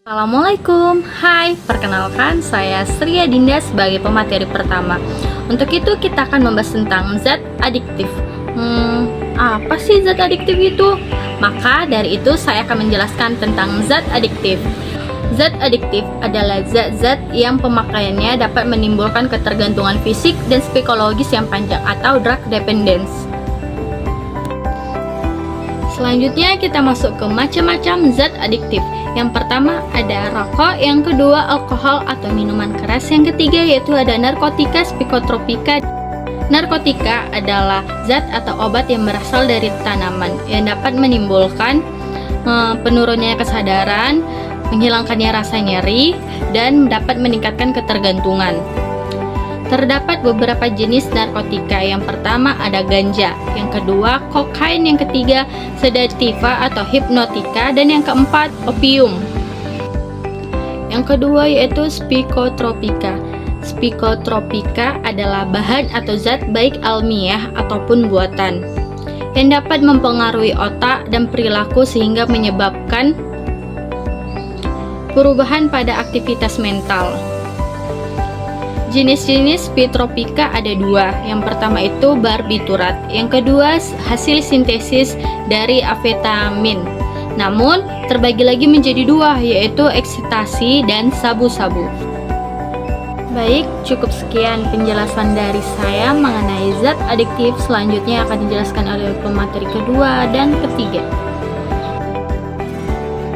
Assalamualaikum, hai, perkenalkan saya Sri Adinda sebagai pemateri pertama. Untuk itu kita akan membahas tentang zat adiktif. Apa sih zat adiktif itu? Maka dari itu saya akan menjelaskan tentang zat adiktif. Zat adiktif adalah zat-zat yang pemakaiannya dapat menimbulkan ketergantungan fisik dan psikologis yang panjang atau drug dependence. Selanjutnya kita masuk ke macam-macam zat adiktif. Yang pertama ada rokok, yang kedua alkohol atau minuman keras, yang ketiga yaitu ada narkotika, psikotropika. Narkotika adalah zat atau obat yang berasal dari tanaman yang dapat menimbulkan penurunannya kesadaran, menghilangkannya rasa nyeri, dan dapat meningkatkan ketergantungan. Terdapat beberapa jenis narkotika. Yang pertama ada ganja, yang kedua kokain, yang ketiga sedativa atau hipnotika, dan yang keempat opium. Yang kedua yaitu psikotropika. Psikotropika adalah bahan atau zat baik alamiah ataupun buatan yang dapat mempengaruhi otak dan perilaku sehingga menyebabkan perubahan pada aktivitas mental. Jenis-jenis psikotropika ada dua. Yang pertama itu barbiturat, yang kedua hasil sintesis dari amfetamin. Namun terbagi lagi menjadi dua, yaitu ekstasi dan sabu-sabu. Baik, cukup sekian penjelasan dari saya mengenai zat adiktif. Selanjutnya akan dijelaskan oleh pemateri kedua dan ketiga.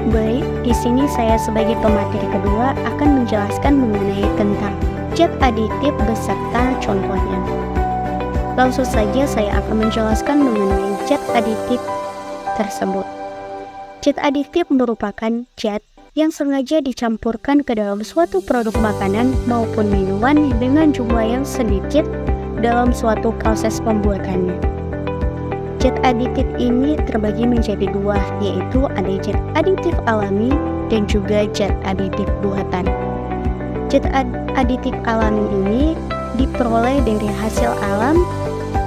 Baik, di sini saya sebagai pemateri kedua akan menjelaskan mengenai tentang zat adiktif beserta contohnya. Langsung saja saya akan menjelaskan mengenai zat adiktif tersebut. Zat adiktif merupakan zat yang sengaja dicampurkan ke dalam suatu produk makanan maupun minuman dengan jumlah yang sedikit dalam suatu proses pembuatannya. Zat adiktif ini terbagi menjadi dua, yaitu ada zat adiktif alami dan juga zat adiktif buatan. Zat aditif alami ini diperoleh dari hasil alam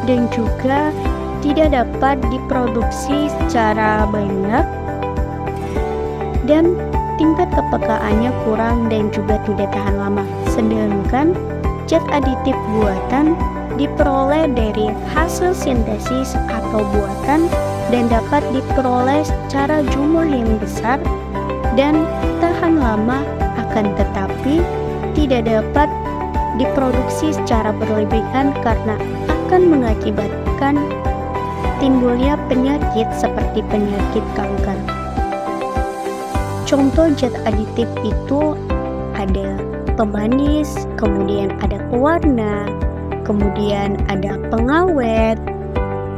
dan juga tidak dapat diproduksi secara banyak dan tingkat kepekaannya kurang dan juga tidak tahan lama. Sedangkan zat aditif buatan diperoleh dari hasil sintesis atau buatan dan dapat diperoleh secara jumlah yang besar dan tahan lama, akan tetapi tidak dapat diproduksi secara berlebihan karena akan mengakibatkan timbulnya penyakit seperti penyakit kanker. Contoh zat aditif itu ada pemanis, kemudian ada pewarna, kemudian ada pengawet,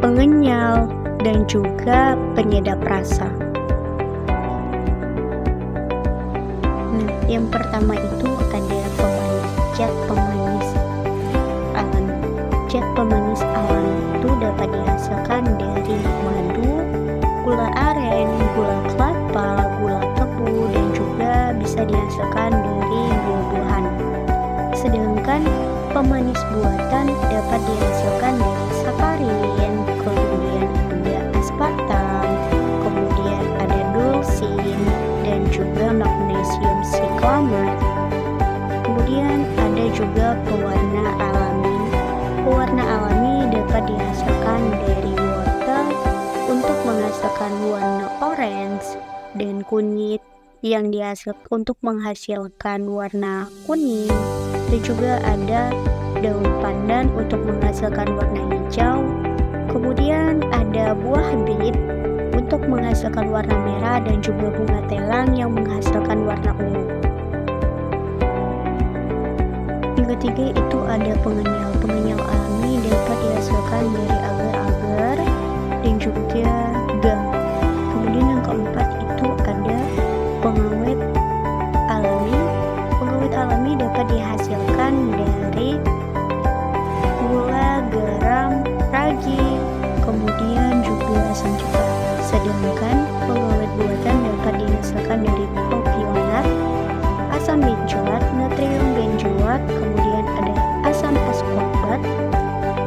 pengenyal, dan juga penyedap rasa. Nah, yang pertama itu ada zat pemanis alami. Zat pemanis alami itu dapat dihasilkan dari madu, gula aren, gula kelapa, gula tebu, dan juga bisa dihasilkan dari buah-buahan. Sedangkan pemanis buatan dapat dihasilkan dari sakarin, kemudian ada aspartam, kemudian ada dulsin, dan juga magnesium siklamat. Kemudian ada juga pewarna alami. Pewarna alami dapat dihasilkan dari wortel untuk menghasilkan warna orange dan kunyit yang dihasilkan untuk menghasilkan warna kuning, dan juga ada daun pandan untuk menghasilkan warna hijau. Kemudian ada buah bit untuk menghasilkan warna merah dan juga bunga telang yang menghasilkan warna ungu. Yang ketiga itu ada pengenyal. Pengenyal alami dapat dihasilkan dari agar-agar dan juga gam. Kemudian yang keempat itu ada pengawet alami. Pengawet alami dapat dihasilkan dari gula, garam, ragi, kemudian juga asam jawa. Sedangkan pengawet buatan dapat dihasilkan dari propionat, asam benzoat, natrium benzoat, kemudian ada asam askorbat,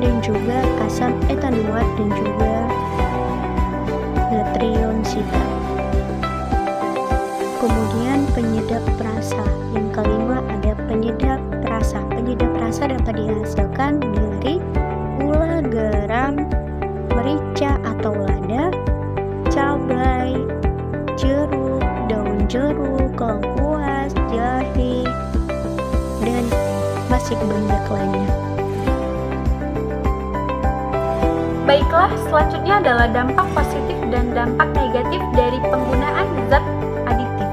dan juga asam etanoat, dan juga natrium sitat. Kemudian penyedap rasa. Yang kelima ada penyedap rasa. Penyedap rasa dapat dihasilkan dari gula, garam, merica atau lada, cabai, jeruk, daun jeruk, lengkuas, jahe, dan masih banyak lainnya. Baiklah, selanjutnya adalah dampak positif dan dampak negatif dari penggunaan zat aditif.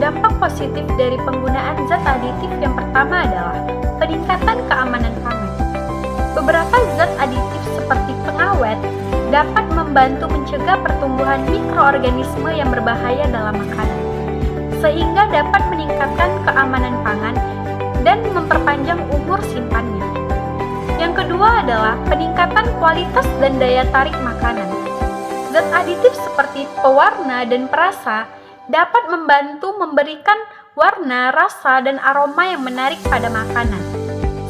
Dampak positif dari penggunaan zat aditif yang pertama adalah peningkatan keamanan pangan. Beberapa zat aditif seperti pengawet dapat membantu mencegah pertumbuhan mikroorganisme yang berbahaya dalam makanan, sehingga dapat meningkatkan keamanan pangan dan memperpanjang umur simpannya. Yang kedua adalah peningkatan kualitas dan daya tarik makanan. Zat aditif seperti pewarna dan perasa dapat membantu memberikan warna, rasa, dan aroma yang menarik pada makanan,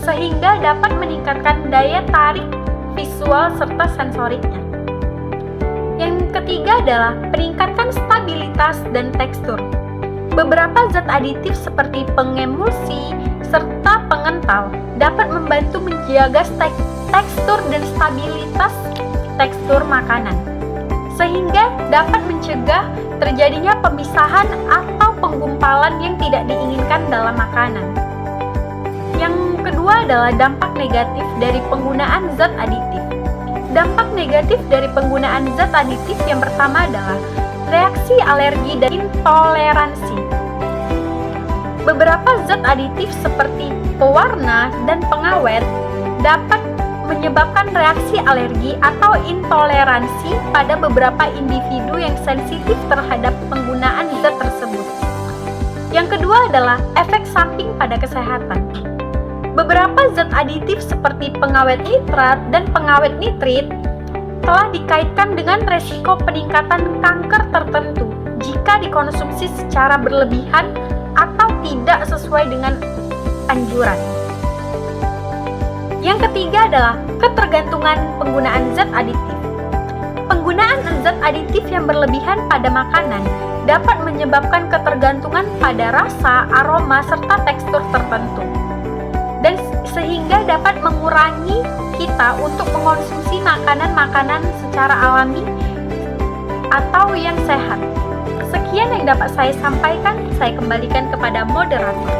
sehingga dapat meningkatkan daya tarik visual serta sensoriknya. Yang ketiga adalah peningkatan stabilitas dan tekstur. Beberapa zat aditif seperti pengemulsi serta pengental dapat membantu menjaga tekstur dan stabilitas tekstur makanan, sehingga dapat mencegah terjadinya pemisahan atau penggumpalan yang tidak diinginkan dalam makanan. Yang kedua adalah dampak negatif dari penggunaan zat aditif. Dampak negatif dari penggunaan zat aditif yang pertama adalah reaksi alergi dan intoleransi. Beberapa zat aditif seperti pewarna dan pengawet dapat menyebabkan reaksi alergi atau intoleransi pada beberapa individu yang sensitif terhadap penggunaan zat tersebut. Yang kedua adalah efek samping pada kesehatan. Beberapa zat aditif seperti pengawet nitrat dan pengawet nitrit telah dikaitkan dengan resiko peningkatan kanker tertentu jika dikonsumsi secara berlebihan atau tidak sesuai dengan anjuran. Yang ketiga adalah ketergantungan penggunaan zat aditif. Penggunaan zat aditif yang berlebihan pada makanan dapat menyebabkan ketergantungan pada rasa, aroma, serta tekstur tertentu, dan sehingga dapat mengurangi kita untuk mengonsumsi makanan-makanan secara alami atau yang sehat. Sekian yang dapat saya sampaikan, saya kembalikan kepada moderator.